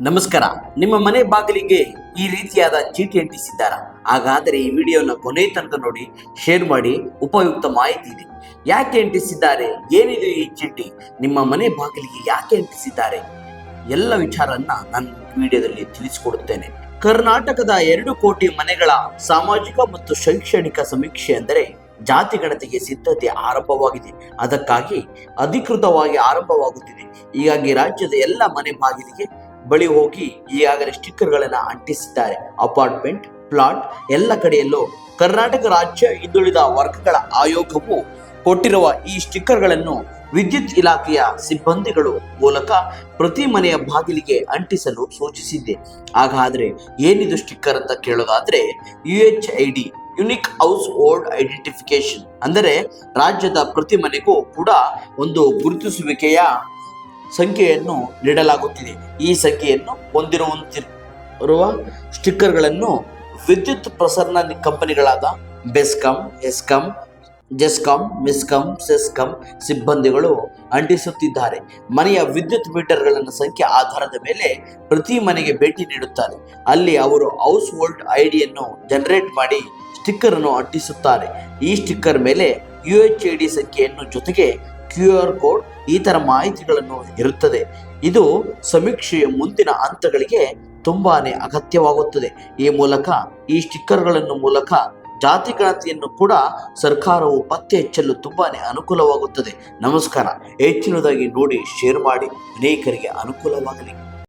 ನಮಸ್ಕಾರ. ನಿಮ್ಮ ಮನೆ ಬಾಗಿಲಿಗೆ ಈ ರೀತಿಯಾದ ಚೀಟಿ ಅಂಟಿಸಿದ್ದಾರಾ? ಹಾಗಾದರೆ ಈ ವಿಡಿಯೋನ ಕೊನೆ ತನಕ ನೋಡಿ, ಶೇರ್ ಮಾಡಿ. ಉಪಯುಕ್ತ ಮಾಹಿತಿ ಇದೆ. ಯಾಕೆ ಅಂಟಿಸಿದ್ದಾರೆ, ಏನಿದೆ ಈ ಚೀಟಿ, ನಿಮ್ಮ ಮನೆ ಬಾಗಿಲಿಗೆ ಯಾಕೆ ಅಂಟಿಸಿದ್ದಾರೆ, ಎಲ್ಲ ವಿಚಾರನ್ನ ನಾನು ವಿಡಿಯೋದಲ್ಲಿ ತಿಳಿಸಿಕೊಡುತ್ತೇನೆ. ಕರ್ನಾಟಕದ 2 ಕೋಟಿ ಮನೆಗಳ ಸಾಮಾಜಿಕ ಮತ್ತು ಶೈಕ್ಷಣಿಕ ಸಮೀಕ್ಷೆ ಅಂದರೆ ಜಾತಿ ಗಣತಿಗೆ ಸಿದ್ಧತೆ ಆರಂಭವಾಗಿದೆ. ಅದಕ್ಕಾಗಿ ಅಧಿಕೃತವಾಗಿ ಆರಂಭವಾಗುತ್ತಿದೆ. ಹೀಗಾಗಿ ರಾಜ್ಯದ ಎಲ್ಲ ಮನೆ ಬಾಗಿಲಿಗೆ ಬಳಿ ಹೋಗಿ ಈಗಾಗಲೇ ಸ್ಟಿಕ್ಕರ್ಗಳನ್ನು ಅಂಟಿಸಿದ್ದಾರೆ. ಅಪಾರ್ಟ್ಮೆಂಟ್, ಪ್ಲಾಟ್ ಎಲ್ಲ ಕಡೆಯಲ್ಲೂ ಕರ್ನಾಟಕ ರಾಜ್ಯ ಹಿಂದುಳಿದ ವರ್ಗಗಳ ಆಯೋಗವು ಕೊಟ್ಟಿರುವ ಈ ಸ್ಟಿಕ್ಕರ್ಗಳನ್ನು ವಿದ್ಯುತ್ ಇಲಾಖೆಯ ಸಿಬ್ಬಂದಿಗಳು ಮೂಲಕ ಪ್ರತಿ ಮನೆಯ ಬಾಗಿಲಿಗೆ ಅಂಟಿಸಲು ಸೂಚಿಸಿದೆ. ಹಾಗಾದ್ರೆ ಏನಿದು ಸ್ಟಿಕ್ಕರ್ ಅಂತ ಕೇಳೋದಾದ್ರೆ, UHID unique house hold identification ಅಂದರೆ ರಾಜ್ಯದ ಪ್ರತಿ ಮನೆಗೂ ಕೂಡ ಒಂದು ಗುರುತಿಸುವಿಕೆಯ ಸಂಖ್ಯೆಯನ್ನು ನೀಡಲಾಗುತ್ತಿದೆ. ಈ ಸಂಖ್ಯೆಯನ್ನು ಹೊಂದಿರುವ ಸ್ಟಿಕ್ಕರ್ಗಳನ್ನು ವಿದ್ಯುತ್ ಪ್ರಸರಣ ಕಂಪನಿಗಳಾದ ಬೆಸ್ಕಾಂ, ಎಸ್ಕಾಂ, ಜೆಸ್ಕಾಂ, ಮೆಸ್ಕಾಂ, ಸೆಸ್ಕಾಂ ಸಿಬ್ಬಂದಿಗಳು ಅಂಟಿಸುತ್ತಿದ್ದಾರೆ. ಮನೆಯ ವಿದ್ಯುತ್ ಮೀಟರ್ಗಳ ಸಂಖ್ಯೆ ಆಧಾರದ ಮೇಲೆ ಪ್ರತಿ ಮನೆಗೆ ಭೇಟಿ ನೀಡುತ್ತಾರೆ. ಅಲ್ಲಿ ಅವರು ಹೌಸ್ ಹೋಲ್ಡ್ ಐಡಿಯನ್ನು ಜನರೇಟ್ ಮಾಡಿ ಸ್ಟಿಕ್ಕರ್ ಅನ್ನು ಅಂಟಿಸುತ್ತಾರೆ. ಈ ಸ್ಟಿಕ್ಕರ್ ಮೇಲೆ UHID ಸಂಖ್ಯೆಯನ್ನು ಜೊತೆಗೆ QR ಕೋಡ್ ಈ ತರ ಮಾಹಿತಿಗಳನ್ನು ಇರುತ್ತದೆ. ಇದು ಸಮೀಕ್ಷೆಯ ಮುಂದಿನ ಹಂತಗಳಿಗೆ ತುಂಬಾನೇ ಅಗತ್ಯವಾಗುತ್ತದೆ. ಈ ಸ್ಟಿಕ್ಕರ್ಗಳನ್ನು ಮೂಲಕ ಜಾತಿ ಗಣತಿಯನ್ನು ಕೂಡ ಸರ್ಕಾರವು ಪತ್ತೆ ಹಚ್ಚಲು ತುಂಬಾನೇ ಅನುಕೂಲವಾಗುತ್ತದೆ. ನಮಸ್ಕಾರ. ಹೆಚ್ಚಿನದಾಗಿ ನೋಡಿ, ಶೇರ್ ಮಾಡಿ, ಅನೇಕರಿಗೆ ಅನುಕೂಲವಾಗಲಿ.